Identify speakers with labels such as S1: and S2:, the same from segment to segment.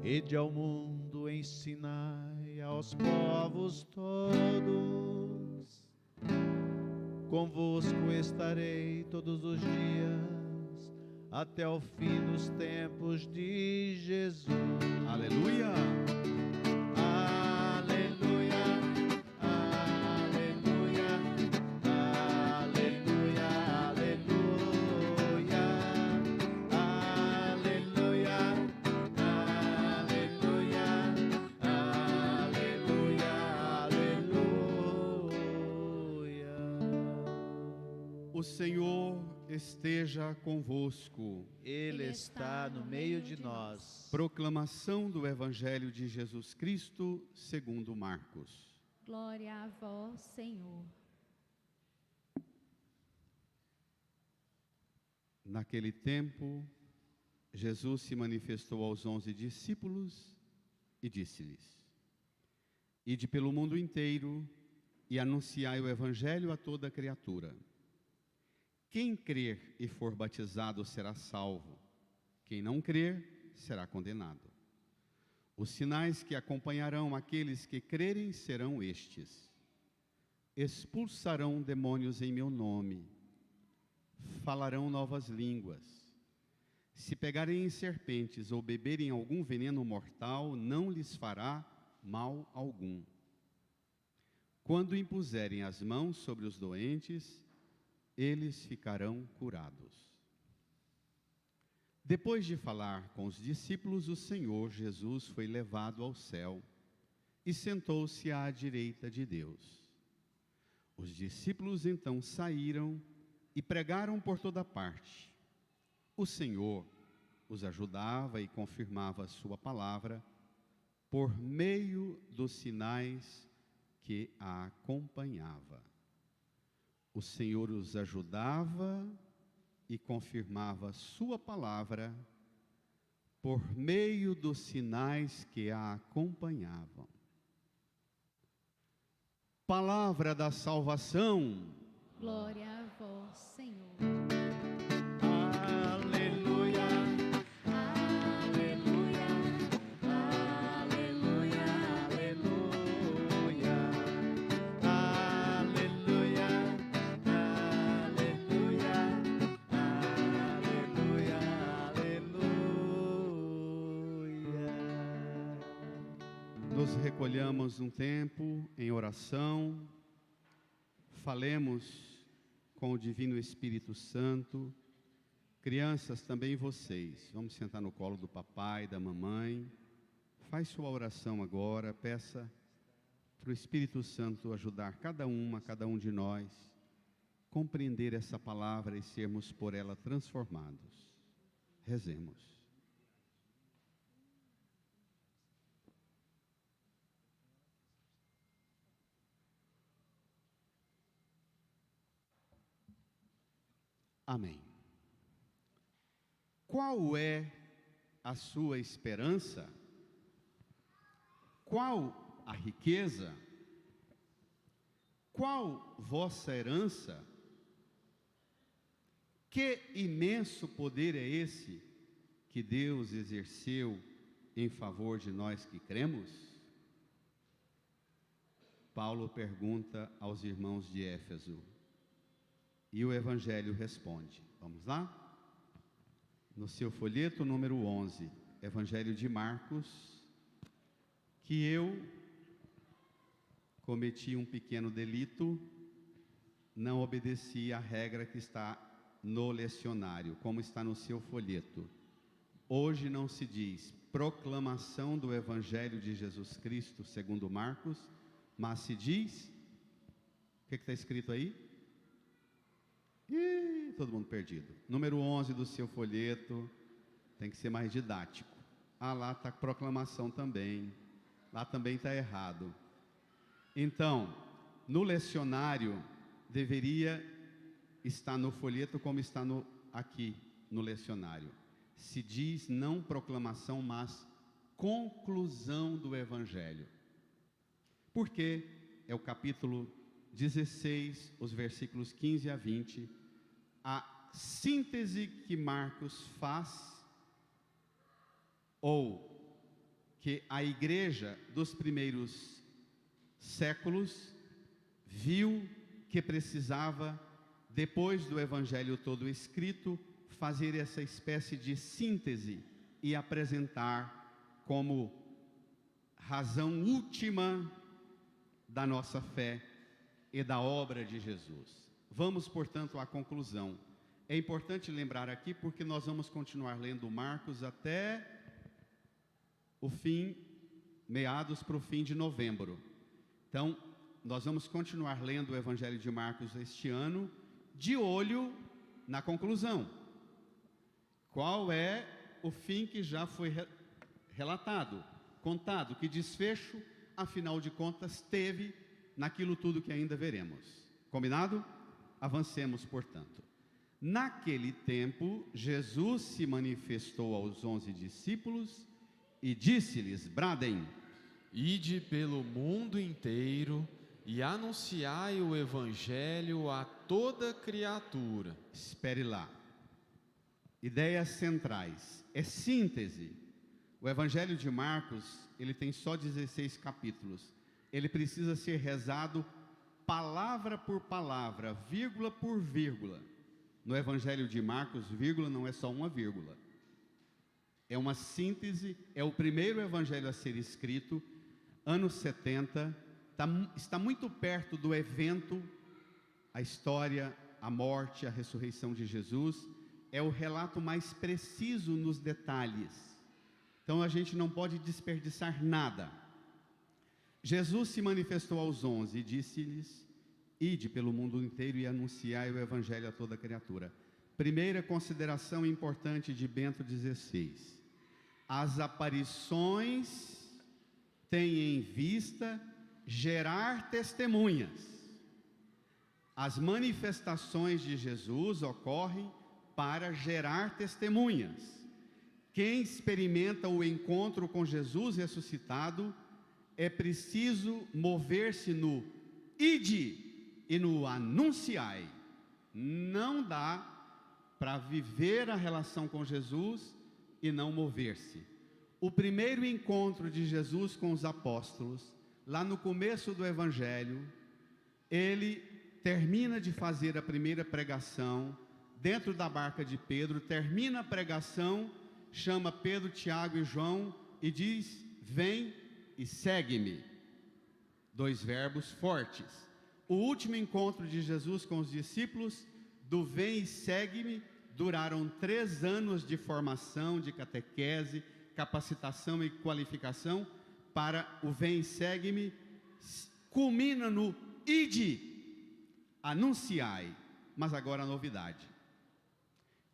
S1: Ide ao mundo, ensinai aos povos todos. Convosco estarei todos os dias, até o fim dos tempos de Jesus. Aleluia!
S2: O Senhor esteja convosco.
S1: Ele está no meio de nós.
S2: Proclamação do Evangelho de Jesus Cristo segundo Marcos.
S3: Glória a vós, Senhor.
S2: Naquele tempo, Jesus se manifestou aos 11 discípulos e disse-lhes: Ide pelo mundo inteiro e anunciai o Evangelho a toda criatura. Quem crer e for batizado será salvo. Quem não crer será condenado. Os sinais que acompanharão aqueles que crerem serão estes: expulsarão demônios em meu nome, falarão novas línguas. Se pegarem em serpentes ou beberem algum veneno mortal, não lhes fará mal algum. Quando impuserem as mãos sobre os doentes, eles ficarão curados. Depois de falar com os discípulos, o Senhor Jesus foi levado ao céu e sentou-se à direita de Deus. Os discípulos então saíram e pregaram por toda parte. O Senhor os ajudava e confirmava a sua palavra por meio dos sinais que a acompanhava. O Senhor os ajudava e confirmava a sua palavra por meio dos sinais que a acompanhavam. Palavra da salvação.
S3: Glória a vós, Senhor.
S1: Aleluia, aleluia, aleluia, aleluia, aleluia, aleluia, aleluia.
S2: Nos recolhamos um tempo em oração, falemos com o Divino Espírito Santo. Crianças, também vocês, vamos sentar no colo do papai, da mamãe. Faz sua oração agora, peça para o Espírito Santo ajudar cada um de nós, compreender essa palavra e sermos por ela transformados. Rezemos. Amém. Qual é a sua esperança? Qual a riqueza? Qual vossa herança? Que imenso poder é esse que Deus exerceu em favor de nós que cremos? Paulo pergunta aos irmãos de Éfeso. E o Evangelho responde. Vamos lá? No seu folheto número 11, Evangelho de Marcos, que eu cometi um pequeno delito, não obedeci à regra que está no lecionário, como está no seu folheto. Hoje não se diz proclamação do Evangelho de Jesus Cristo segundo Marcos, mas se diz, o que está escrito aí? Ih, todo mundo perdido. Número 11 do seu folheto, tem que ser mais didático. Ah, lá está proclamação também. Lá também está errado. Então, no lecionário, deveria estar no folheto como está aqui no lecionário. Se diz não proclamação, mas conclusão do Evangelho. Porque é o capítulo 16, os versículos 15 a 20, a síntese que Marcos faz, ou que a igreja dos primeiros séculos viu que precisava, depois do evangelho todo escrito, fazer essa espécie de síntese e apresentar como razão última da nossa fé e da obra de Jesus. Vamos, portanto, à conclusão. É importante lembrar aqui, porque nós vamos continuar lendo Marcos até o fim, meados para o fim de novembro. Então, nós vamos continuar lendo o Evangelho de Marcos este ano, de olho na conclusão. Qual é o fim que já foi relatado, contado, que desfecho, afinal de contas, teve naquilo tudo que ainda veremos. Combinado? Avancemos, portanto. Naquele tempo, Jesus se manifestou aos 11 discípulos e disse-lhes: bradem:
S4: ide pelo mundo inteiro e anunciai o evangelho a toda criatura.
S2: Espere lá. Ideias centrais. É síntese. O Evangelho de Marcos, ele tem só 16 capítulos. Ele precisa ser rezado palavra por palavra, vírgula por vírgula. No Evangelho de Marcos, vírgula não é só uma vírgula. É uma síntese, é o primeiro evangelho a ser escrito, anos 70, está muito perto do evento, a história, a morte, a ressurreição de Jesus. É o relato mais preciso nos detalhes. Então a gente não pode desperdiçar nada. Jesus se manifestou aos 11 e disse-lhes: ide pelo mundo inteiro e anunciai o evangelho a toda criatura. Primeira consideração importante de Bento XVI. As aparições têm em vista gerar testemunhas. As manifestações de Jesus ocorrem para gerar testemunhas. Quem experimenta o encontro com Jesus ressuscitado, é preciso mover-se no ide e no anunciai. Não dá para viver a relação com Jesus e não mover-se. O primeiro encontro de Jesus com os apóstolos, lá no começo do Evangelho, ele termina de fazer a primeira pregação dentro da barca de Pedro, termina a pregação, chama Pedro, Tiago e João e diz: vem e segue-me. Dois verbos fortes. O último encontro de Jesus com os discípulos, do vem e segue-me, duraram 3 anos de formação, de catequese, capacitação e qualificação, para o vem e segue-me, culmina no ide, anunciai. Mas agora a novidade: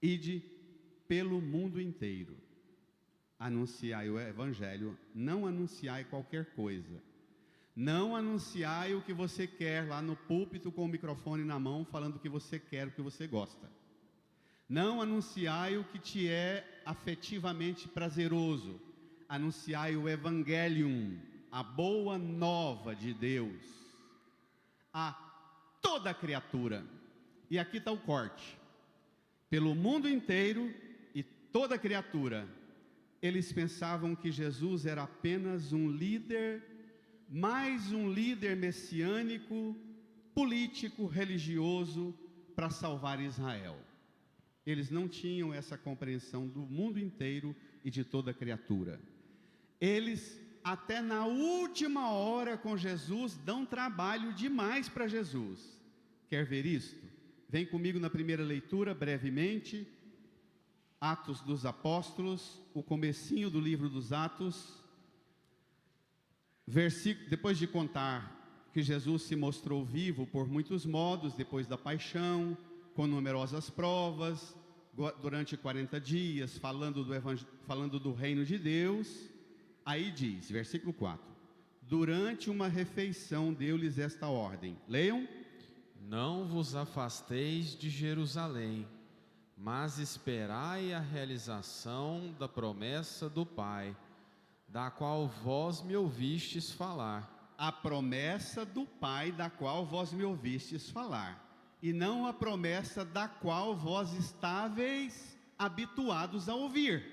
S2: ide pelo mundo inteiro, anunciai o evangelho, não anunciai qualquer coisa. Não anunciai o que você quer lá no púlpito com o microfone na mão, falando o que você quer, o que você gosta. Não anunciai o que te é afetivamente prazeroso. Anunciai o Evangelium, a boa nova de Deus, a toda criatura. E aqui está o corte. Pelo mundo inteiro e toda criatura. Eles pensavam que Jesus era apenas um líder, mais um líder messiânico, político, religioso, para salvar Israel. Eles não tinham essa compreensão do mundo inteiro e de toda criatura. Eles, até na última hora com Jesus, dão trabalho demais para Jesus. Quer ver isto? Vem comigo na primeira leitura, brevemente. Atos dos Apóstolos, o comecinho do livro dos Atos. Depois de contar que Jesus se mostrou vivo por muitos modos, depois da paixão, com numerosas provas, durante 40 dias, falando do reino de Deus, aí diz, versículo 4, durante uma refeição deu-lhes esta ordem, leiam:
S4: não vos afasteis de Jerusalém, mas esperai a realização da promessa do Pai, da qual vós me ouvistes falar.
S2: A promessa do Pai, da qual vós me ouvistes falar, e não a promessa da qual vós estáveis habituados a ouvir.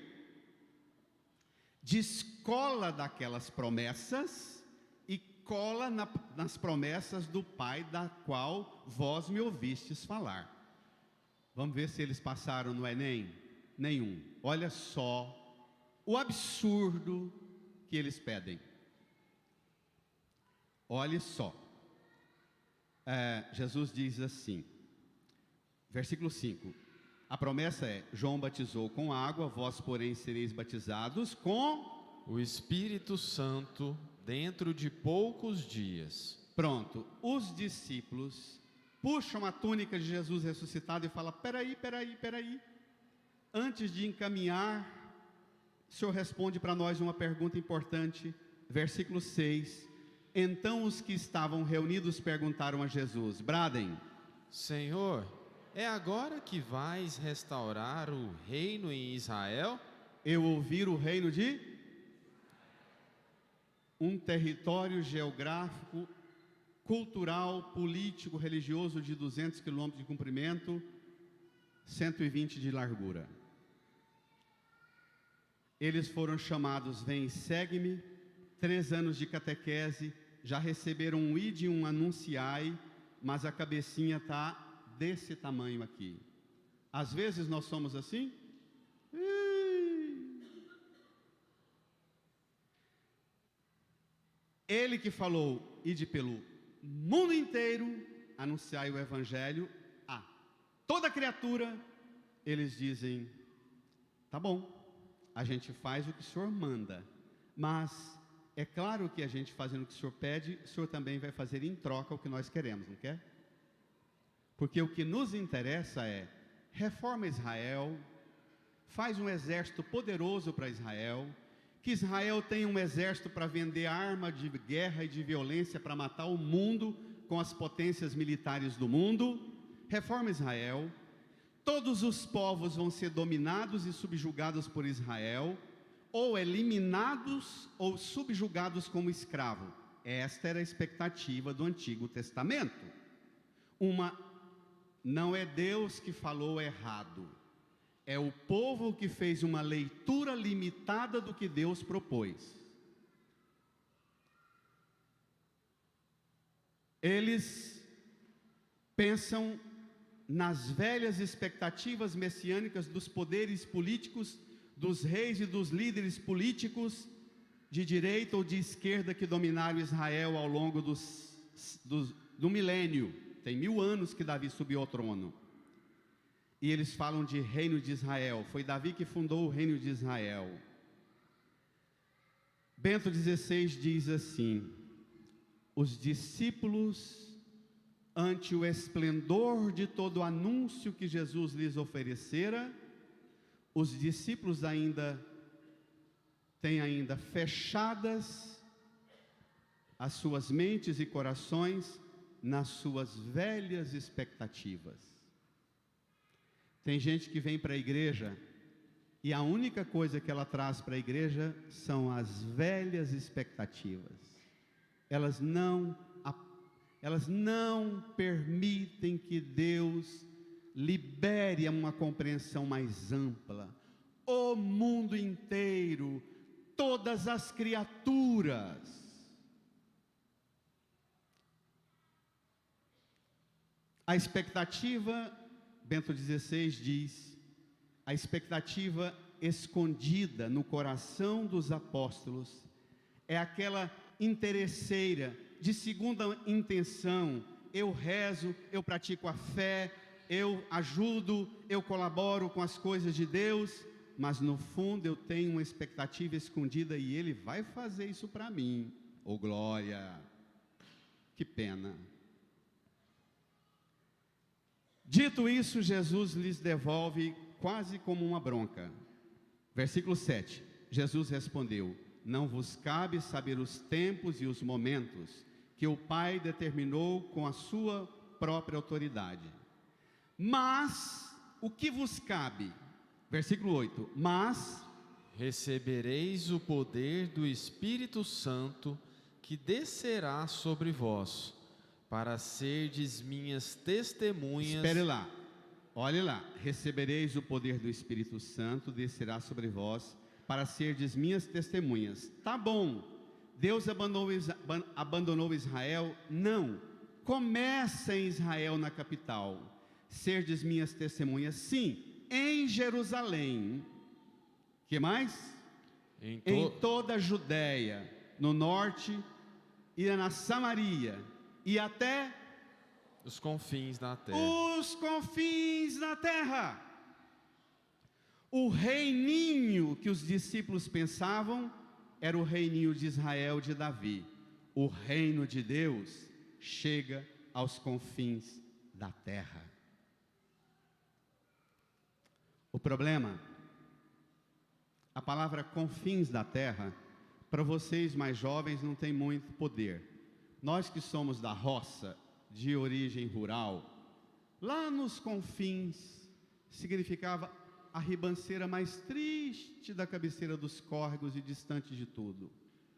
S2: descola daquelas promessas e cola nas promessas do Pai, da qual vós me ouvistes falar. Vamos ver se eles passaram no Enem? Nenhum. Olha só o absurdo que eles pedem. Olhe só. Jesus diz assim, versículo 5. A promessa é: João batizou com água, vós porém sereis batizados com
S4: o Espírito Santo dentro de poucos dias.
S2: Pronto, os discípulos puxam a túnica de Jesus ressuscitado e falam: peraí, antes de encaminhar, o Senhor responde para nós uma pergunta importante, versículo 6, então os que estavam reunidos perguntaram a Jesus, bradem:
S4: Senhor, é agora que vais restaurar o reino em Israel?
S2: Eu ouvir o reino de um território geográfico, cultural, político, religioso de 200 quilômetros de comprimento, 120 de largura. Eles foram chamados: vem e segue-me, 3 anos de catequese, já receberam um ide e um anunciai, mas a cabecinha está desse tamanho aqui. Às vezes nós somos assim. Ele que falou: ide pelo mundo inteiro, anunciai o evangelho a toda criatura. Eles dizem: tá bom, a gente faz o que o Senhor manda, mas é claro que a gente fazendo o que o Senhor pede, o Senhor também vai fazer em troca o que nós queremos, não quer? Porque o que nos interessa é: reforma Israel, faz um exército poderoso para Israel, que Israel tenha um exército para vender arma de guerra e de violência para matar o mundo com as potências militares do mundo. Reforma Israel, todos os povos vão ser dominados e subjugados por Israel, ou eliminados ou subjugados como escravo. Esta era a expectativa do Antigo Testamento. Não é Deus que falou errado, é o povo que fez uma leitura limitada do que Deus propôs. Eles pensam nas velhas expectativas messiânicas dos poderes políticos, dos reis e dos líderes políticos de direita ou de esquerda que dominaram Israel ao longo do milênio. Tem 1000 anos que Davi subiu ao trono. E eles falam de reino de Israel. Foi Davi que fundou o reino de Israel. Bento XVI diz assim: os discípulos, ante o esplendor de todo o anúncio que Jesus lhes oferecera, os discípulos têm ainda fechadas as suas mentes e corações nas suas velhas expectativas. Tem gente que vem para a igreja e a única coisa que ela traz para a igreja são as velhas expectativas. Elas não permitem que Deus libere uma compreensão mais ampla. O mundo inteiro, todas as criaturas. A expectativa, Bento XVI diz, a expectativa escondida no coração dos apóstolos é aquela interesseira, de segunda intenção. Eu rezo, eu pratico a fé, eu ajudo, eu colaboro com as coisas de Deus, mas no fundo eu tenho uma expectativa escondida e Ele vai fazer isso para mim. Oh glória! Que pena! Dito isso, Jesus lhes devolve quase como uma bronca. Versículo 7, Jesus respondeu: não vos cabe saber os tempos e os momentos que o Pai determinou com a sua própria autoridade. Mas, o que vos cabe? Versículo 8, mas
S4: recebereis o poder do Espírito Santo que descerá sobre vós, para serdes minhas testemunhas.
S2: Espere lá, olhe lá. Recebereis o poder do Espírito Santo, descerá sobre vós, para serdes minhas testemunhas. Tá bom, Deus abandonou Israel? Não. Começa em Israel, na capital. Serdes minhas testemunhas, sim, em Jerusalém. Que mais? Em toda a Judéia, no norte e na Samaria, e até
S4: os confins da terra.
S2: Os confins da terra. O reininho que os discípulos pensavam era o reininho de Israel, de Davi. O reino de Deus chega aos confins da terra. O problema, a palavra confins da terra, para vocês mais jovens não tem muito poder. Nós que somos da roça, de origem rural, lá nos confins, significava a ribanceira mais triste da cabeceira dos córregos e distante de tudo.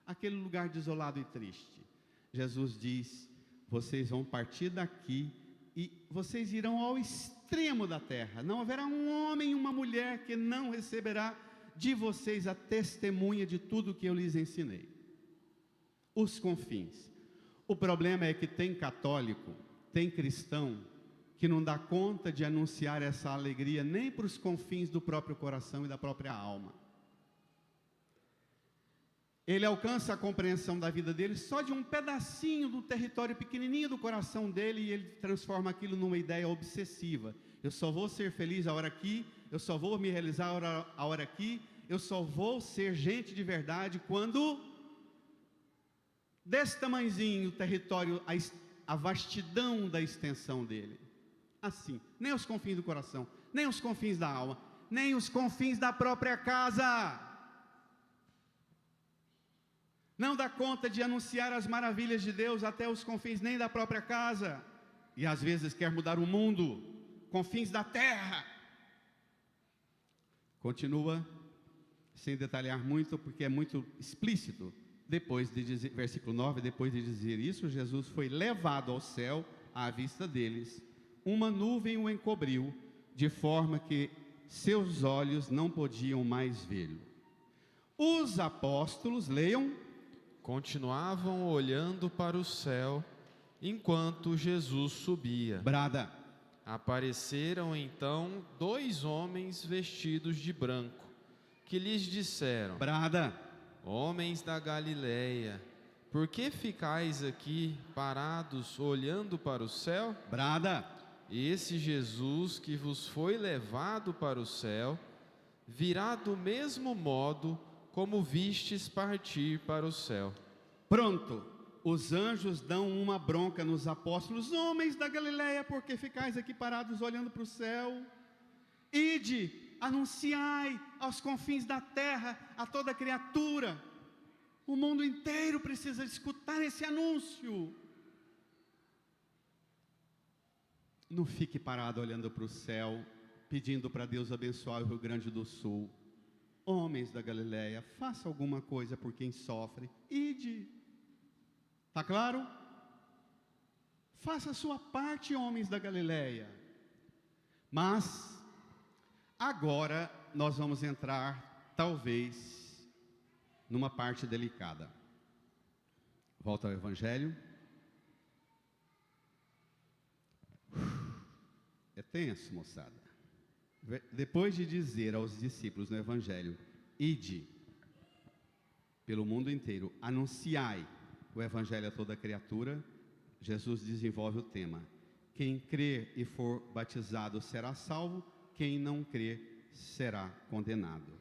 S2: Aquele lugar desolado e triste. Jesus diz, vocês vão partir daqui e vocês irão ao extremo da terra. Não haverá um homem e uma mulher que não receberá de vocês a testemunha de tudo que eu lhes ensinei. Os confins. O problema é que tem católico, tem cristão, que não dá conta de anunciar essa alegria nem para os confins do próprio coração e da própria alma. Ele alcança a compreensão da vida dele só de um pedacinho do território pequenininho do coração dele, e ele transforma aquilo numa ideia obsessiva. Eu só vou ser feliz a hora aqui, eu só vou me realizar a hora aqui, eu só vou ser gente de verdade quando desse tamanhozinho o território, a vastidão da extensão dele. Assim, nem os confins do coração, nem os confins da alma, nem os confins da própria casa. Não dá conta de anunciar as maravilhas de Deus até os confins nem da própria casa. E às vezes quer mudar o mundo, confins da terra. Continua, sem detalhar muito, porque é muito explícito. Depois de dizer, versículo 9, depois de dizer isso, Jesus foi levado ao céu à vista deles. Uma nuvem o encobriu, de forma que seus olhos não podiam mais vê-lo. Os apóstolos, leiam,
S4: continuavam olhando para o céu, enquanto Jesus subia.
S2: Brada.
S4: Apareceram então 2 homens vestidos de branco, que lhes disseram:
S2: Brada.
S4: Homens da Galileia, por que ficais aqui parados olhando para o céu?
S2: Brada.
S4: Esse Jesus que vos foi levado para o céu, virá do mesmo modo como vistes partir para o céu.
S2: Pronto, os anjos dão uma bronca nos apóstolos: homens da Galileia, por que ficais aqui parados olhando para o céu? Ide, anunciai aos confins da terra a toda criatura. O mundo inteiro precisa escutar esse anúncio. Não fique parado olhando para o céu, pedindo para Deus abençoar o Rio Grande do Sul. Homens da Galileia, faça alguma coisa por quem sofre. Ide. Está claro? Faça a sua parte, homens da Galileia. Mas agora nós vamos entrar, talvez, numa parte delicada. Volta ao Evangelho. É tenso, moçada. Depois de dizer aos discípulos no Evangelho: ide pelo mundo inteiro, anunciai o Evangelho a toda criatura, Jesus desenvolve o tema: quem crer e for batizado será salvo, quem não crer será condenado.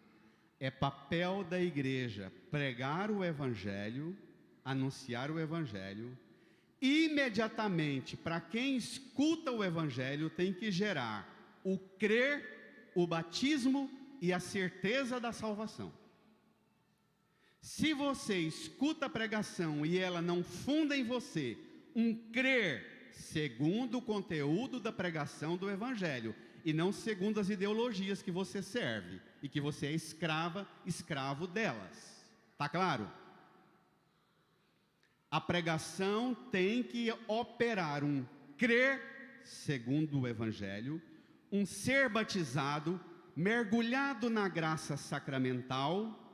S2: É papel da igreja pregar o Evangelho, anunciar o Evangelho. Imediatamente, para quem escuta o Evangelho, tem que gerar o crer, o batismo e a certeza da salvação. Se você escuta a pregação e ela não funda em você um crer segundo o conteúdo da pregação do Evangelho, e não segundo as ideologias que você serve, e que você é escravo delas. Está claro? A pregação tem que operar um crer segundo o Evangelho, um ser batizado, mergulhado na graça sacramental,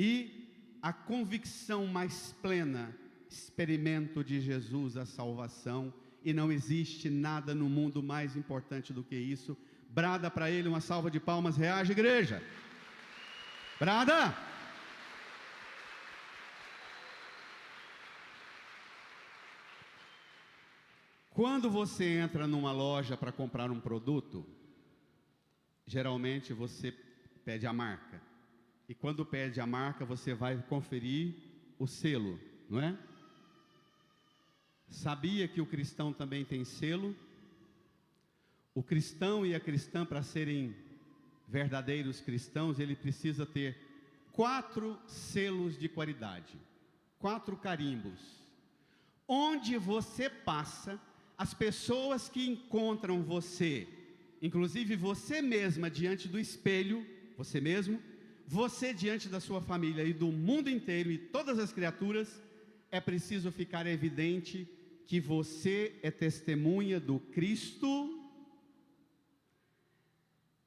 S2: e a convicção mais plena: experimento de Jesus a salvação, e não existe nada no mundo mais importante do que isso. Brada para ele uma salva de palmas, reage, igreja. Brada! Quando você entra numa loja para comprar um produto, geralmente você pede a marca. E quando pede a marca, você vai conferir o selo, não é? Sabia que o cristão também tem selo? O cristão e a cristã, para serem verdadeiros cristãos, ele precisa ter 4 selos de qualidade, 4 carimbos. Onde você passa, as pessoas que encontram você, inclusive você mesma diante do espelho, você mesmo, você diante da sua família e do mundo inteiro e todas as criaturas, é preciso ficar evidente que você é testemunha do Cristo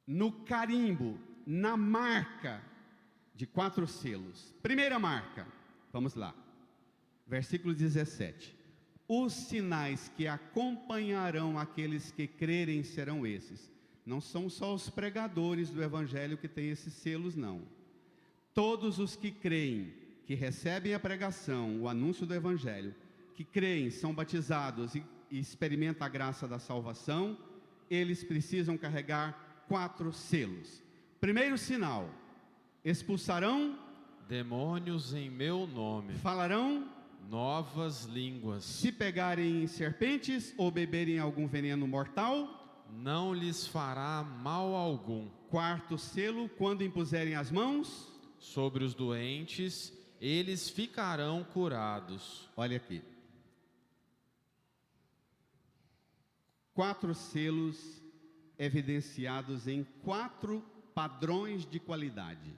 S2: no carimbo, na marca de 4 selos. Primeira marca, vamos lá, versículo 17. Os sinais que acompanharão aqueles que crerem serão esses. Não são só os pregadores do Evangelho que têm esses selos, não. Todos os que creem, que recebem a pregação, o anúncio do Evangelho, que creem, são batizados e experimentam a graça da salvação, eles precisam carregar 4 selos. Primeiro sinal: expulsarão
S4: demônios em meu nome,
S2: falarão
S4: novas línguas,
S2: se pegarem serpentes ou beberem algum veneno mortal,
S4: não lhes fará mal algum.
S2: Quarto selo: quando impuserem as mãos
S4: sobre os doentes, eles ficarão curados.
S2: Olha aqui, 4 selos evidenciados em 4 padrões de qualidade.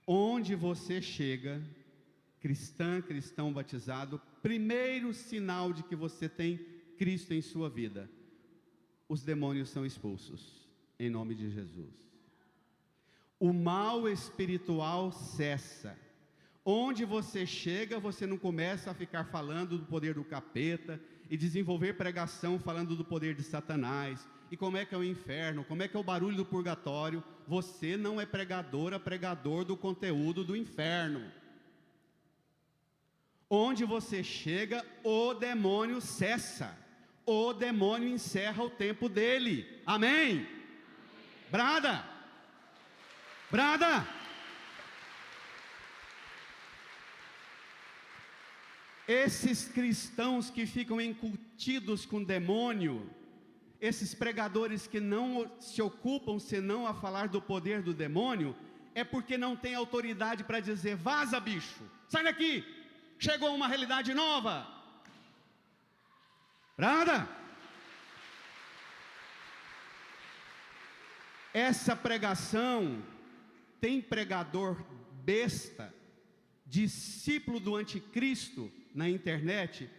S2: Onde você chega, cristã, cristão batizado, primeiro sinal de que você tem Cristo em sua vida: os demônios são expulsos, em nome de Jesus. O mal espiritual cessa. Onde você chega, você não começa a ficar falando do poder do capeta e desenvolver pregação falando do poder de Satanás, e como é que é o inferno, como é que é o barulho do purgatório. Você não é pregador do conteúdo do inferno. Onde você chega, o demônio cessa, o demônio encerra o tempo dele. Amém? Brada! Brada! Esses cristãos que ficam incutidos com demônio, esses pregadores que não se ocupam senão a falar do poder do demônio, é porque não tem autoridade para dizer: vaza, bicho, sai daqui, chegou uma realidade nova. Brada! Essa pregação, tem pregador besta, discípulo do anticristo na internet,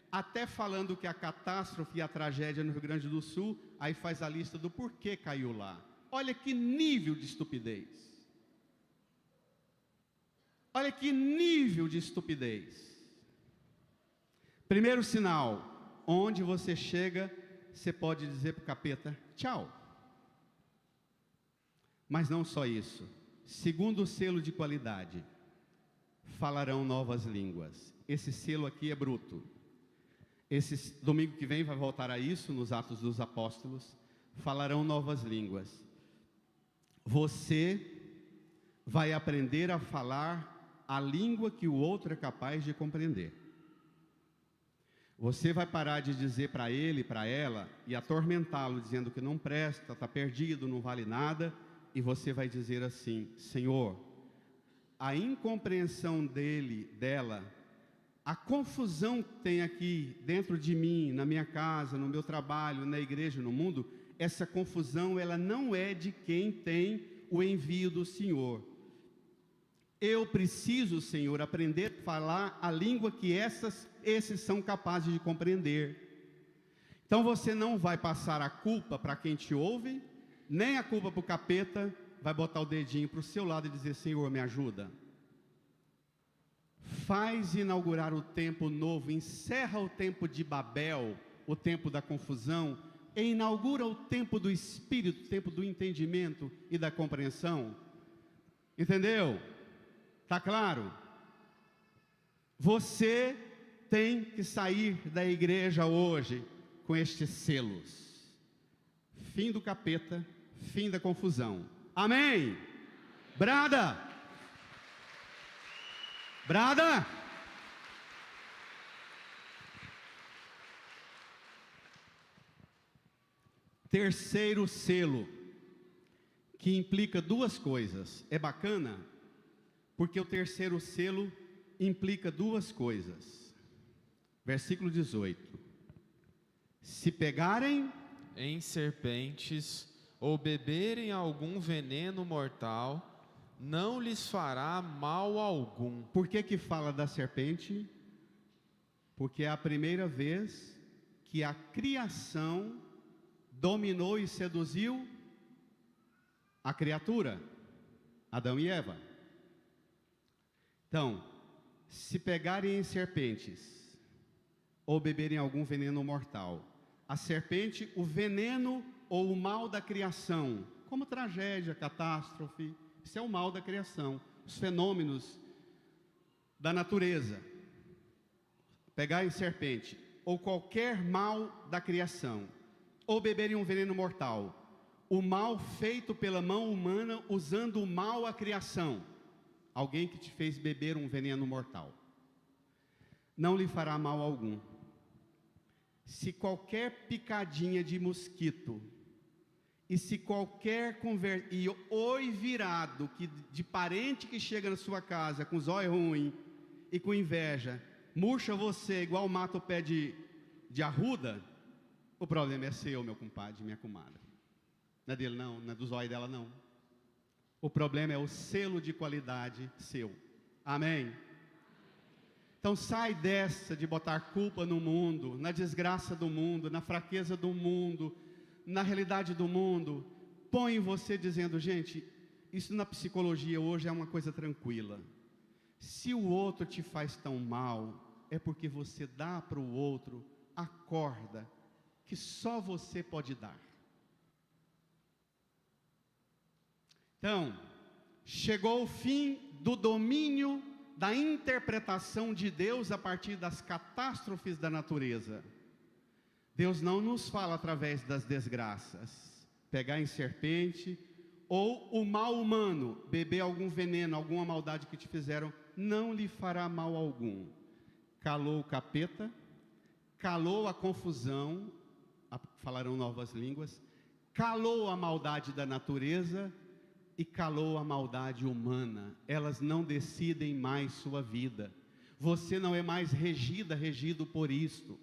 S2: até falando que a catástrofe e a tragédia no Rio Grande do Sul, aí faz a lista do porquê caiu lá. Olha que nível de estupidez. Olha que nível de estupidez. Primeiro sinal: onde você chega, você pode dizer para o capeta: tchau. Mas não só isso. Segundo selo de qualidade: falarão novas línguas. Esse selo aqui é bruto. Esse domingo que vem vai voltar a isso, nos Atos dos Apóstolos. Falarão novas línguas. Você vai aprender a falar a língua que o outro é capaz de compreender. Você vai parar de dizer para ele, para ela, e atormentá-lo, dizendo que não presta, está perdido, não vale nada, e você vai dizer assim: Senhor, a incompreensão dela, a confusão que tem aqui dentro de mim, na minha casa, no meu trabalho, na igreja, no mundo, essa confusão, ela não é de quem tem o envio do Senhor. Eu preciso, Senhor, aprender a falar a língua que esses são capazes de compreender. Então você não vai passar a culpa para quem te ouve, nem a culpa para o capeta, vai botar o dedinho para o seu lado e dizer: Senhor, me ajuda. faz inaugurar o tempo novo, encerra o tempo de Babel, o tempo da confusão, e inaugura o tempo do Espírito, o tempo do entendimento e da compreensão. Entendeu? Tá claro? Você tem que sair da igreja hoje com estes selos. Fim do capeta, fim da confusão. Amém? Brada! Brada! Terceiro selo, que implica duas coisas. É bacana, porque o terceiro selo implica duas coisas. Versículo 18. Se pegarem
S4: em serpentes ou beberem algum veneno mortal, não lhes fará mal algum.
S2: Por que fala da serpente? Porque é a primeira vez que a criação dominou e seduziu a criatura, Adão e Eva. Então, se pegarem em serpentes ou beberem algum veneno mortal, a serpente, o veneno ou o mal da criação, como tragédia, catástrofe, isso é o mal da criação, os fenômenos da natureza. Pegar em serpente ou qualquer mal da criação, ou beberem um veneno mortal, o mal feito pela mão humana usando o mal à criação, alguém que te fez beber um veneno mortal, não lhe fará mal algum. Se qualquer picadinha de mosquito, e se qualquer oi virado de parente que chega na sua casa com zóio ruim e com inveja, murcha você igual mata o pé de arruda, o problema é seu, meu compadre, minha comadre. Não é dele não, não é do zóio dela não. O problema é o selo de qualidade seu. Amém? Então sai dessa de botar culpa no mundo, na desgraça do mundo, na fraqueza do mundo, na realidade do mundo. Põe em você dizendo, gente, isso na psicologia hoje é uma coisa tranquila. Se o outro te faz tão mal, é porque você dá para o outro a corda que só você pode dar. Então, chegou o fim do domínio da interpretação de Deus a partir das catástrofes da natureza. Deus não nos fala através das desgraças, pegar em serpente, ou o mal humano, beber algum veneno, alguma maldade que te fizeram, não lhe fará mal algum. Calou o capeta, calou a confusão, falarão novas línguas, calou a maldade da natureza e calou a maldade humana. Elas não decidem mais sua vida. Você não é mais regido por isto.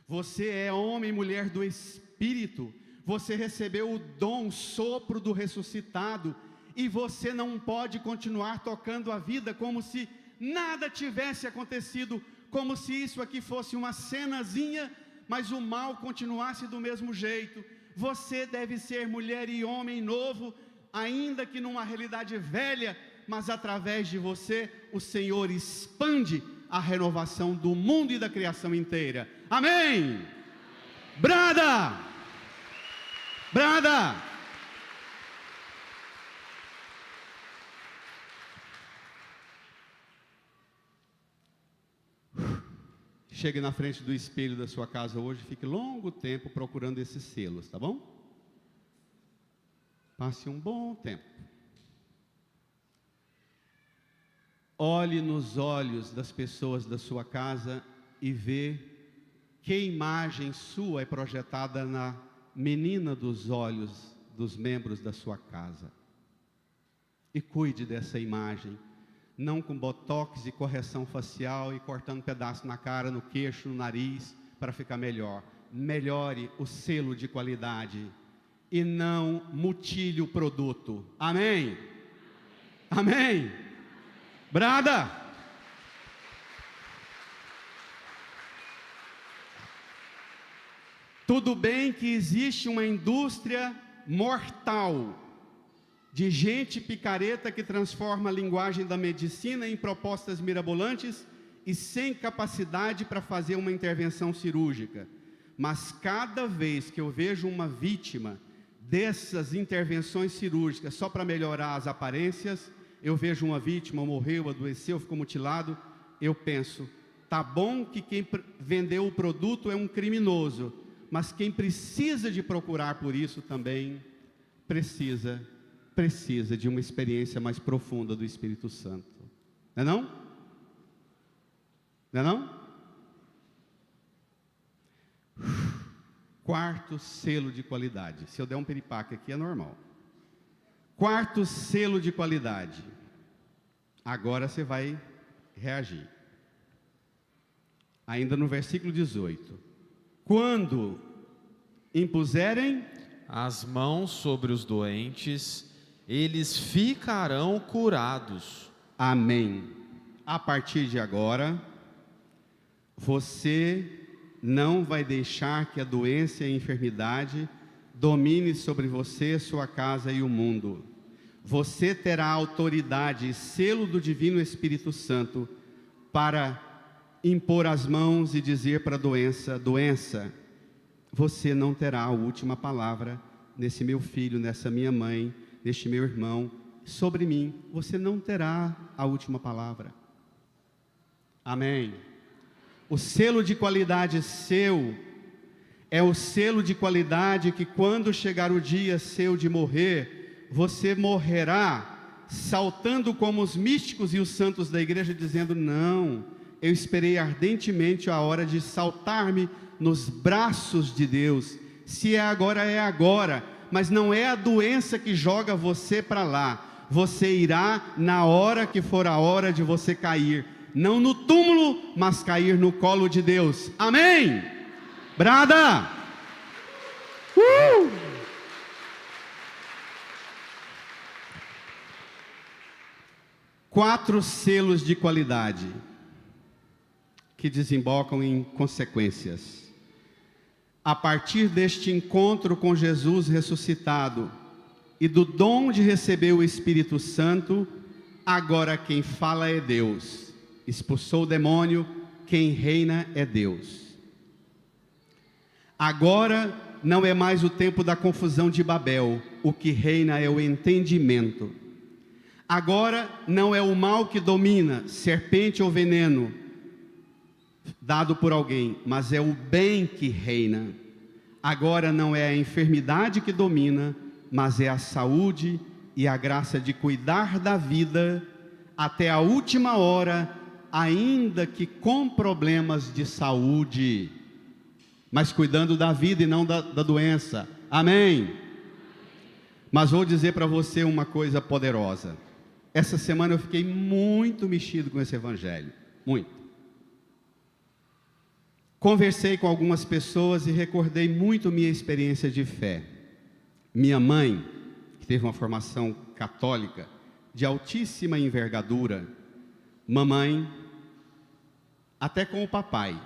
S2: Você é homem e mulher do Espírito. Você recebeu o dom, o sopro do ressuscitado, e você não pode continuar tocando a vida como se nada tivesse acontecido, como se isso aqui fosse uma cenazinha, mas o mal continuasse do mesmo jeito. Você deve ser mulher e homem novo, ainda que numa realidade velha, mas através de você, o Senhor expande a renovação do mundo e da criação inteira. Amém? Brada! Brada! Chegue na frente do espelho da sua casa hoje, fique longo tempo procurando esses selos, tá bom? Passe um bom tempo. Olhe nos olhos das pessoas da sua casa e vê que imagem sua é projetada na menina dos olhos dos membros da sua casa. E cuide dessa imagem, não com botox e correção facial e cortando pedaço na cara, no queixo, no nariz, para ficar melhor. Melhore o selo de qualidade e não mutile o produto. Amém? Amém? Brada! Tudo bem que existe uma indústria mortal de gente picareta que transforma a linguagem da medicina em propostas mirabolantes e sem capacidade para fazer uma intervenção cirúrgica. Mas cada vez que eu vejo uma vítima dessas intervenções cirúrgicas só para melhorar as aparências, eu vejo uma vítima, morreu, adoeceu, ficou mutilado, eu penso, tá bom que quem vendeu o produto é um criminoso, mas quem precisa de procurar por isso também precisa de uma experiência mais profunda do Espírito Santo. Não é não? Não é não? Quarto selo de qualidade. Se eu der um piripaque aqui é normal. Quarto selo de qualidade. Agora você vai reagir. Ainda no versículo 18. Quando impuserem
S4: as mãos sobre os doentes, eles ficarão curados.
S2: Amém. A partir de agora, você não vai deixar que a doença e a enfermidade domine sobre você, sua casa e o mundo. Você terá autoridade e selo do Divino Espírito Santo para impor as mãos e dizer para a doença: doença, você não terá a última palavra nesse meu filho, nessa minha mãe, neste meu irmão, sobre mim. Você não terá a última palavra. Amém. O selo de qualidade seu é o selo de qualidade que quando chegar o dia seu de morrer, você morrerá saltando como os místicos e os santos da igreja, dizendo: não, eu esperei ardentemente a hora de saltar-me nos braços de Deus. Se é agora, mas não é a doença que joga você para lá. Você irá na hora que for a hora de você cair, não no túmulo, mas cair no colo de Deus. Amém? Brada! 4 selos de qualidade que desembocam em consequências. A partir deste encontro com Jesus ressuscitado e do dom de receber o Espírito Santo, agora quem fala é Deus. Expulsou o demônio, quem reina é Deus. Agora não é mais o tempo da confusão de Babel, o que reina é o entendimento. Agora não é o mal que domina, serpente ou veneno, dado por alguém, mas é o bem que reina. Agora não é a enfermidade que domina, mas é a saúde e a graça de cuidar da vida até a última hora, ainda que com problemas de saúde, mas cuidando da vida e não da doença. Amém? Mas vou dizer para você uma coisa poderosa. Essa semana eu fiquei muito mexido com esse evangelho, muito. Conversei com algumas pessoas e recordei muito minha experiência de fé. Minha mãe, que teve uma formação católica de altíssima envergadura, mamãe, até com o papai,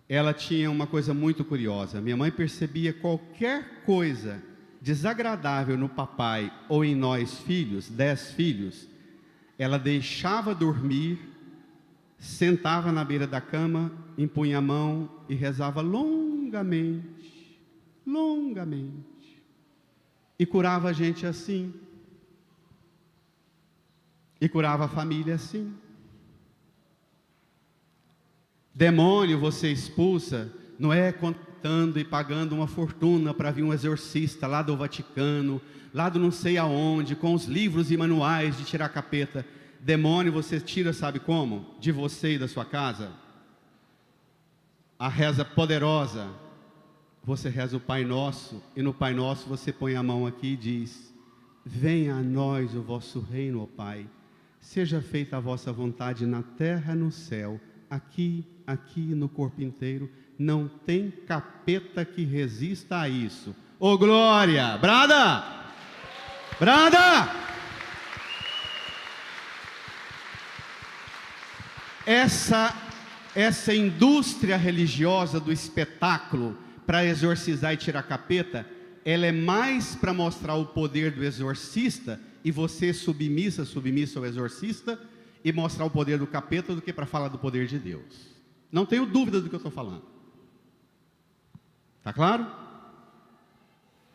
S2: ela tinha uma coisa muito curiosa. Minha mãe percebia qualquer coisa desagradável no papai ou em nós filhos, 10 filhos, ela deixava dormir, sentava na beira da cama, impunha a mão e rezava longamente, e curava a gente assim, e curava a família assim. Demônio você expulsa, não é contando e pagando uma fortuna para vir um exorcista lá do Vaticano, lá do não sei aonde, com os livros e manuais de tirar capeta. Demônio você tira, sabe como? De você e da sua casa. A reza poderosa, você reza o Pai Nosso, e no Pai Nosso você põe a mão aqui e diz: venha a nós o vosso reino, ó Pai, seja feita a vossa vontade na terra e no céu, aqui no corpo inteiro. Não tem capeta que resista a isso. Ô glória! Brada! Brada! Essa indústria religiosa do espetáculo para exorcizar e tirar capeta ela é mais para mostrar o poder do exorcista e você submissa ao exorcista e mostrar o poder do capeta do que para falar do poder de Deus. Não tenho dúvida do que eu estou falando. Está claro?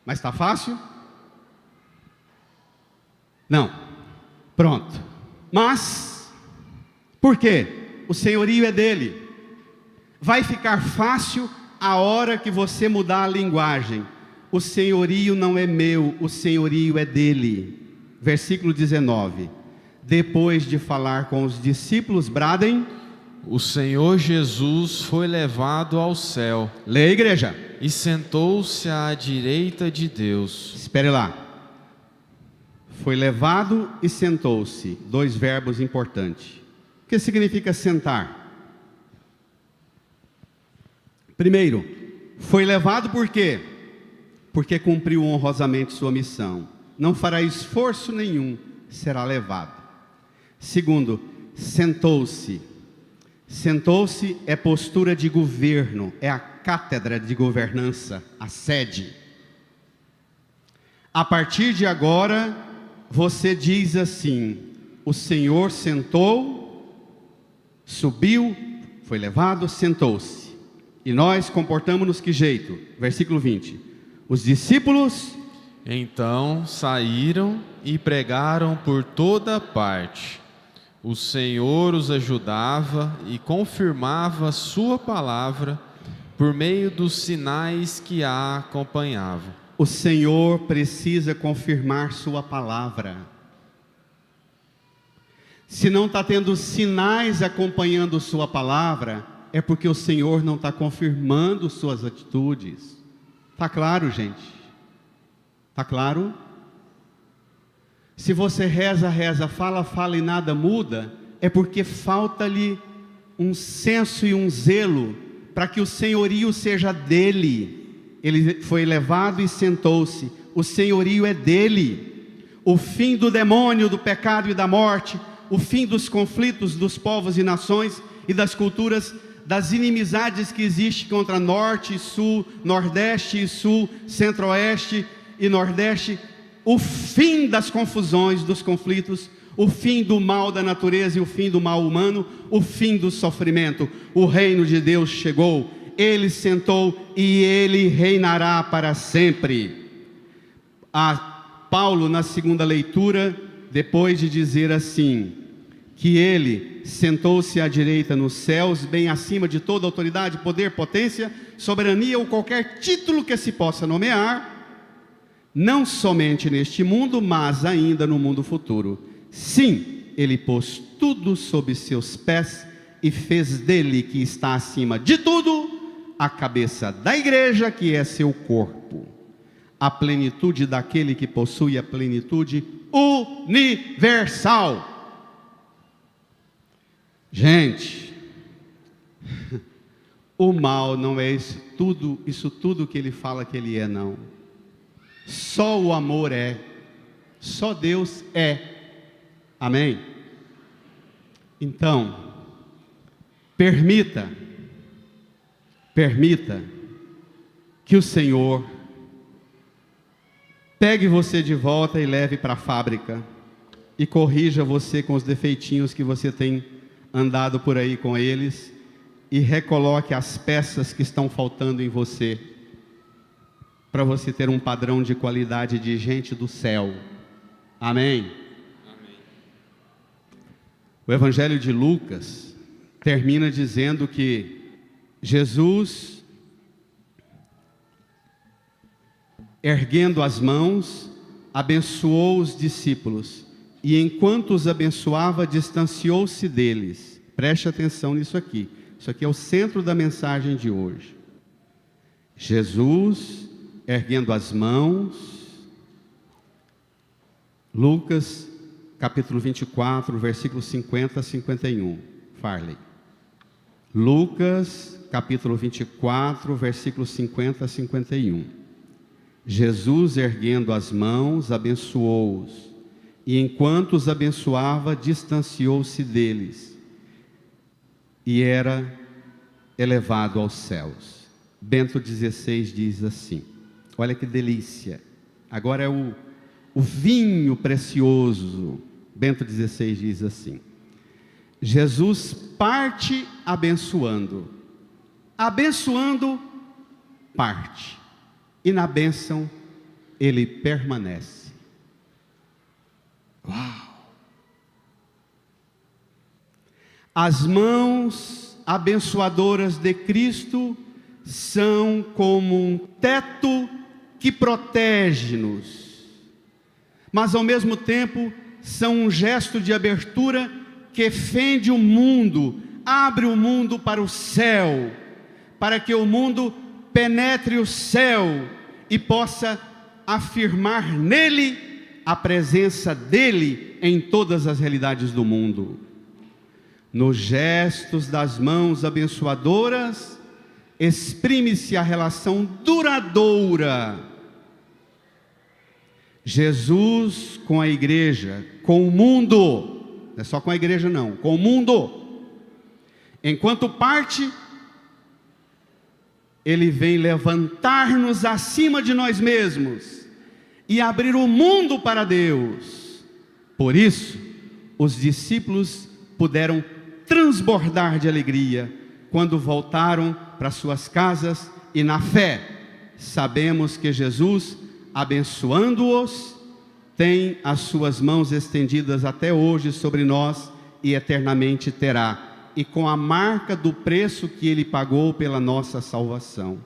S2: Mas está fácil? Não. Pronto. Mas, por quê? O senhorio é dele. Vai ficar fácil a hora que você mudar a linguagem. O senhorio não é meu, o senhorio é dele. Versículo 19. Depois de falar com os discípulos, bradem:
S4: o Senhor Jesus foi levado ao céu.
S2: Leia, igreja.
S4: E sentou-se à direita de Deus.
S2: Espere lá. Foi levado e sentou-se. Dois verbos importantes. O que significa sentar? Primeiro, foi levado por quê? Porque cumpriu honrosamente sua missão. Não fará esforço nenhum, será levado. Segundo, sentou-se. Sentou-se é postura de governo, é a cátedra de governança, a sede. A partir de agora, você diz assim: o Senhor sentou, subiu, foi levado, sentou-se. E nós comportamos-nos que jeito? Versículo 20. Os discípulos
S4: então saíram e pregaram por toda parte. O Senhor os ajudava e confirmava sua palavra por meio dos sinais que a acompanhavam.
S2: O Senhor precisa confirmar sua palavra. Se não está tendo sinais acompanhando sua palavra, é porque o Senhor não está confirmando suas atitudes. Está claro, gente? Está claro? Se você reza, fala e nada muda, é porque falta-lhe um senso e um zelo para que o senhorio seja dele. Ele foi levado e sentou-se. O senhorio é dele. O fim do demônio, do pecado e da morte, o fim dos conflitos dos povos e nações e das culturas, das inimizades que existem contra norte e sul, nordeste e sul, centro-oeste e nordeste, o fim das confusões, dos conflitos, o fim do mal da natureza e o fim do mal humano, o fim do sofrimento. O reino de Deus chegou, ele sentou e ele reinará para sempre. Paulo, na segunda leitura, depois de dizer assim, que ele sentou-se à direita nos céus, bem acima de toda autoridade, poder, potência, soberania ou qualquer título que se possa nomear, não somente neste mundo, mas ainda no mundo futuro. Sim, ele pôs tudo sob seus pés e fez dele, que está acima de tudo, a cabeça da igreja, que é seu corpo, a plenitude daquele que possui a plenitude universal. Gente, o mal não é isso tudo que ele fala que ele é, não. Só o amor é, só Deus é. Amém? Então, permita que o Senhor pegue você de volta e leve para a fábrica e corrija você com os defeitinhos que você tem andado por aí com eles e recoloque as peças que estão faltando em você, para você ter um padrão de qualidade de gente do céu. Amém?
S4: Amém.
S2: O Evangelho de Lucas termina dizendo que Jesus, erguendo as mãos, abençoou os discípulos, e enquanto os abençoava, distanciou-se deles. Preste atenção nisso aqui. Isso aqui é o centro da mensagem de hoje. Jesus, erguendo as mãos, Lucas, capítulo 24, versículos 50 a 51. Farley. Lucas, capítulo 24, versículos 50 a 51. Jesus, erguendo as mãos, abençoou-os, e enquanto os abençoava, distanciou-se deles, e era elevado aos céus. Bento XVI diz assim: Olha que delícia. Agora é o vinho precioso. Bento XVI diz assim: Jesus parte abençoando, abençoando parte, e na bênção ele permanece. Uau! As mãos abençoadoras de Cristo são como um teto que protege-nos, mas ao mesmo tempo são um gesto de abertura que fende o mundo, abre o mundo para o céu, para que o mundo penetre o céu e possa afirmar nele a presença dele em todas as realidades do mundo. Nos gestos das mãos abençoadoras, exprime-se a relação duradoura. Jesus com a igreja, com o mundo, não é só com a igreja não, com o mundo. Enquanto parte, ele vem levantar-nos acima de nós mesmos e abrir o mundo para Deus. Por isso, os discípulos puderam transbordar de alegria quando voltaram para suas casas e na fé sabemos que Jesus, abençoando-os, tem as suas mãos estendidas até hoje sobre nós e eternamente terá, e com a marca do preço que ele pagou pela nossa salvação.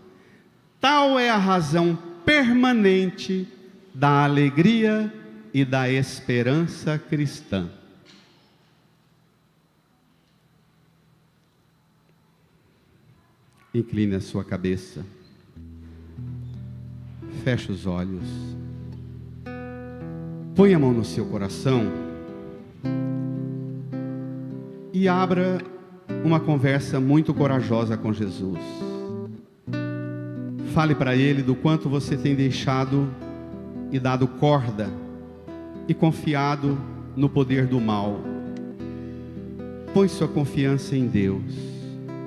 S2: Tal é a razão permanente da alegria e da esperança cristã. Incline a sua cabeça, feche os olhos, põe a mão no seu coração e abra uma conversa muito corajosa com Jesus. Fale para Ele do quanto você tem deixado e dado corda e confiado no poder do mal. Põe sua confiança em Deus.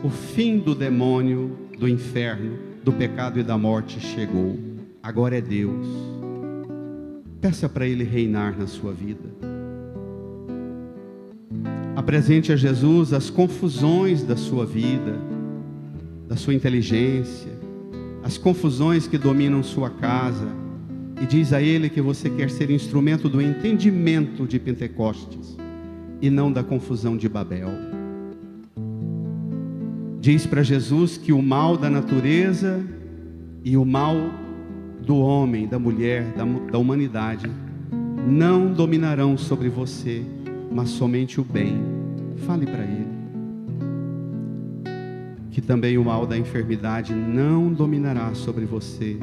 S2: O fim do demônio, do inferno, do pecado e da morte chegou. Agora é Deus. Peça para Ele reinar na sua vida. Apresente a Jesus as confusões da sua vida, da sua inteligência, as confusões que dominam sua casa, e diz a Ele que você quer ser instrumento do entendimento de Pentecostes e não da confusão de Babel. Diz para Jesus que o mal da natureza e o mal do homem, da mulher, da humanidade não dominarão sobre você, mas somente o bem. Fale para Ele que também o mal da enfermidade não dominará sobre você,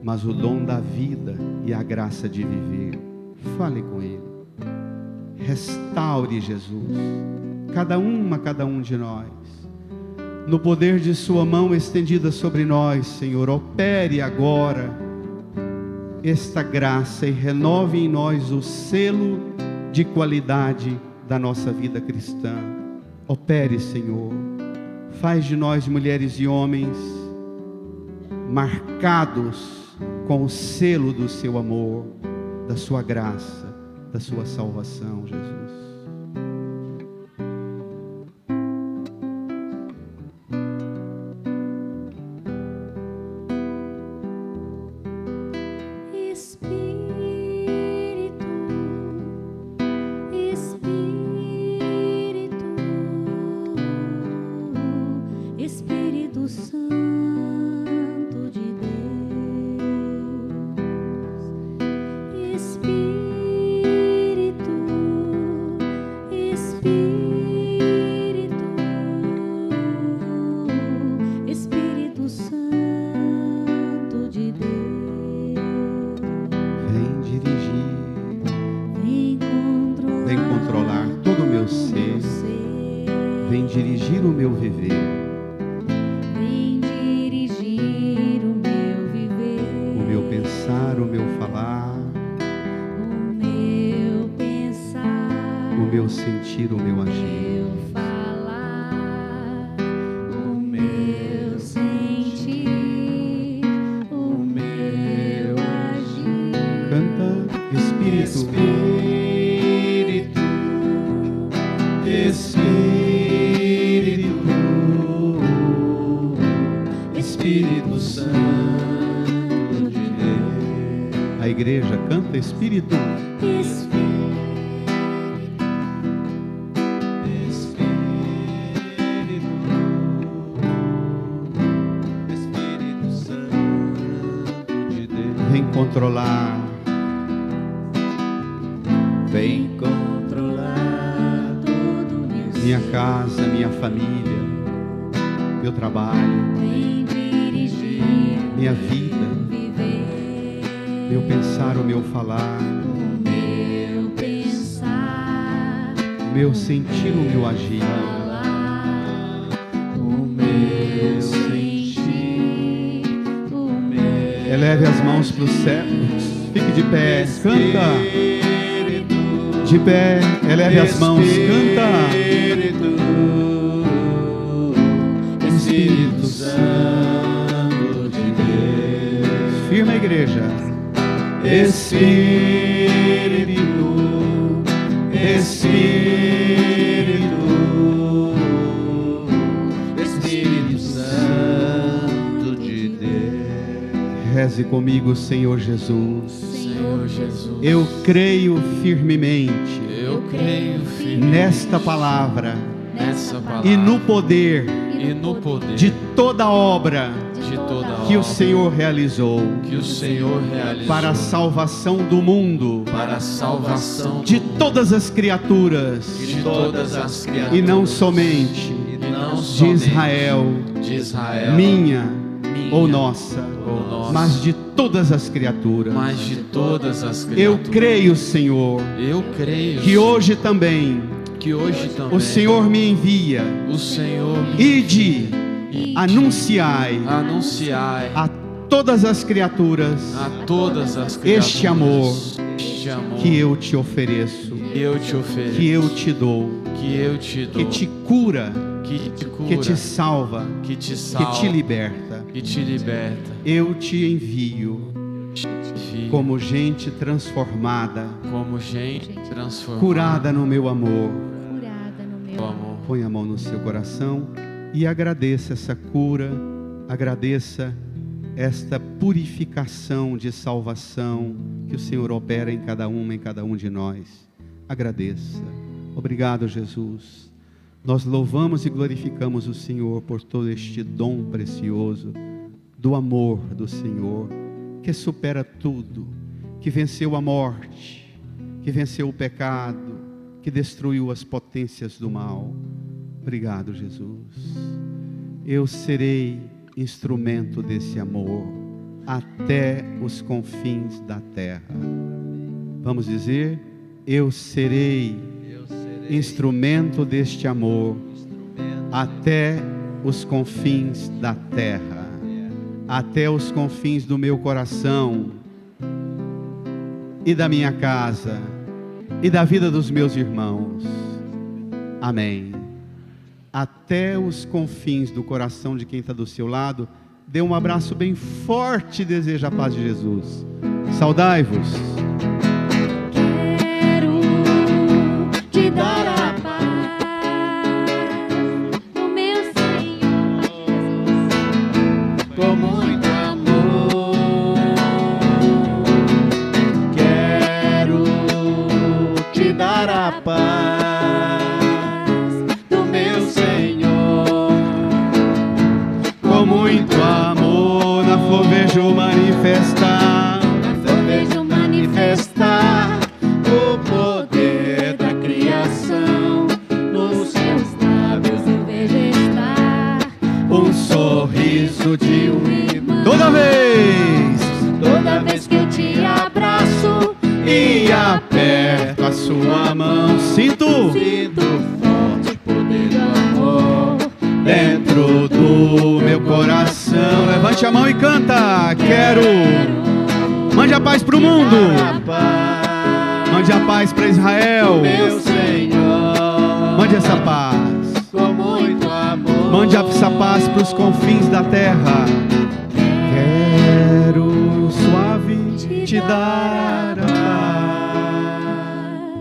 S2: mas o dom da vida e a graça de viver. Fale com Ele. Restaure Jesus, cada um de nós. No poder de sua mão estendida sobre nós, Senhor, opere agora esta graça e renove em nós o selo de qualidade da nossa vida cristã. Opere, Senhor, faz de nós mulheres e homens marcados com o selo do seu amor, da sua graça, da sua salvação, Jesus. canta, Espírito.
S1: Espírito Santo de Deus,
S2: Vem controlar,
S1: vem controlar todo meu
S2: minha casa, minha família, meu trabalho,
S3: Vem dirigir
S2: minha vida,
S3: viver
S2: meu pensar, o meu falar,
S3: o meu pensar,
S2: meu sentir, o meu agir.
S3: falar,
S1: o meu sentir, o meu
S2: Eleve as mãos para os céus, fique de pé, canta. De pé, eleve as mãos, canta.
S1: Espírito Santo de Deus,
S2: Firma a igreja.
S1: Espírito, Espírito Santo de Deus.
S2: Reze comigo, Senhor Jesus.
S4: Senhor Jesus,
S2: Eu creio firmemente
S4: eu creio firmemente
S2: nesta palavra
S4: nessa palavra
S2: e no poder
S4: e no poder
S2: de toda obra
S4: de toda
S2: que o
S4: obra
S2: Senhor realizou
S4: que o Senhor realizou
S2: para a salvação do mundo,
S4: para a salvação
S2: de todas as criaturas,
S4: de todas as criaturas
S2: e não somente
S4: e não
S2: de
S4: somente
S2: de Israel,
S4: minha
S2: ou nossa,
S4: ou nossa,
S2: mas de todas as criaturas.
S4: mas de todas as
S2: Eu
S4: criaturas.
S2: creio, Senhor,
S4: Eu creio
S2: que hoje também
S4: que hoje também
S2: o Senhor me envia.
S4: o Senhor me
S2: Ide, anunciai
S4: anunciai
S2: a todas as criaturas
S4: a todas as criaturas
S2: este amor
S4: este amor
S2: que eu te ofereço,
S4: que eu te ofereço,
S2: que eu te dou,
S4: que eu te dou,
S2: que te cura,
S4: que te cura,
S2: que te salva,
S4: que te
S2: que
S4: salva,
S2: te liberta.
S4: que te liberta.
S2: Eu te envio
S4: Filho,
S2: como gente transformada,
S4: como gente transformada,
S2: curada no meu amor.
S3: curada no meu
S4: amor.
S2: Põe a mão no seu coração e agradeça essa cura, agradeça esta purificação de salvação que o Senhor opera em cada uma, em cada um de nós. Agradeça. Obrigado, Jesus. Nós louvamos e glorificamos o Senhor por todo este dom precioso do amor do Senhor, que supera tudo, que venceu a morte, que venceu o pecado, que destruiu as potências do mal. Obrigado, Jesus. Eu serei instrumento desse amor até os confins da terra. Vamos dizer: eu serei instrumento deste amor até os confins da terra, até os confins do meu coração e da minha casa e da vida dos meus irmãos. Amém. Até os confins do coração de quem está do seu lado. Dê um abraço bem forte e deseja a paz de Jesus. Saudai-vos.
S3: Quero te dar a paz do meu Senhor Jesus.
S1: Com muito amor, quero te dar a paz do meu Senhor.
S2: Com muito amor, na flor vejo manifestar,
S3: Vejo manifestar
S1: o poder da criação nos seus lábios,
S3: eu vejo estar
S2: um sorriso de um
S3: irmão.
S2: toda vez
S3: Que eu te abraço
S2: e aperto a sua mão, sinto
S1: forte poder do amor
S2: dentro do meu coração. Levante a mão e canta. Quero. Mande a paz para o mundo. Mande a paz para Israel.
S1: meu Senhor.
S2: Mande essa paz.
S1: Com muito amor,
S2: Mande essa paz para os confins da terra. Quero suave te dar a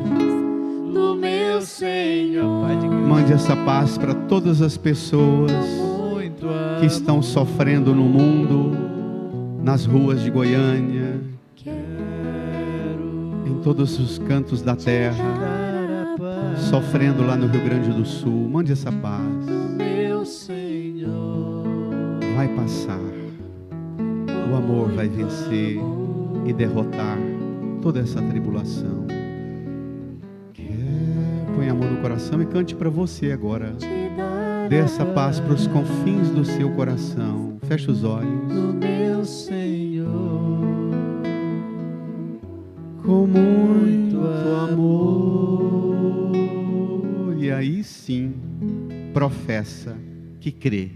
S2: paz.
S3: do meu Senhor.
S2: Mande essa paz para todas as pessoas
S1: muito
S2: que estão sofrendo no mundo, nas ruas de Goiânia,
S3: Quero
S2: em todos os cantos da terra,
S1: dar a paz,
S2: sofrendo lá no Rio Grande do Sul. Mande essa paz.
S1: meu Senhor.
S2: Vai passar. O amor vai vencer e derrotar toda essa tribulação. Põe amor no coração e cante para você agora. Dê essa paz para os confins do seu coração. Feche os olhos.
S1: No meu Senhor,
S2: Com muito amor. E aí sim, professa que crê.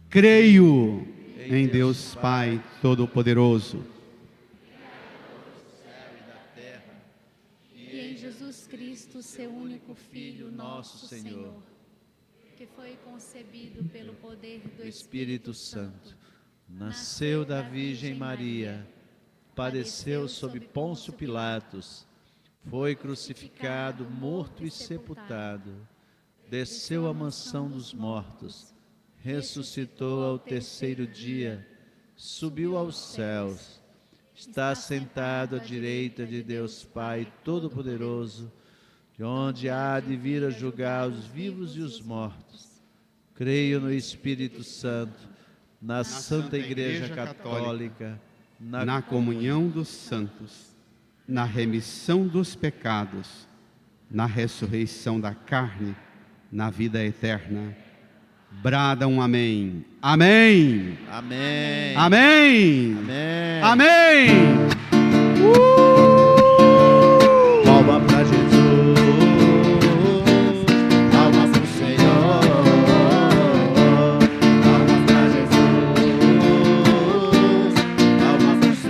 S2: Creio em Deus Pai Todo-Poderoso,
S3: E em Jesus Cristo, seu único Filho, nosso Senhor, que foi concebido pelo poder do
S1: Espírito Santo, nasceu da Virgem Maria, padeceu sob Pôncio Pilatos, foi crucificado, morto e sepultado, desceu à mansão dos mortos, ressuscitou ao terceiro dia, subiu aos céus, está sentado à direita de Deus Pai Todo-Poderoso, de onde há de vir a julgar os vivos e os mortos. Creio no Espírito Santo, na Santa Igreja Católica,
S2: na comunhão dos santos, na remissão dos pecados, na ressurreição da carne, na vida eterna. Brada um amém. Amém.
S1: Amém.
S2: Amém.
S1: Amém.
S2: Amém.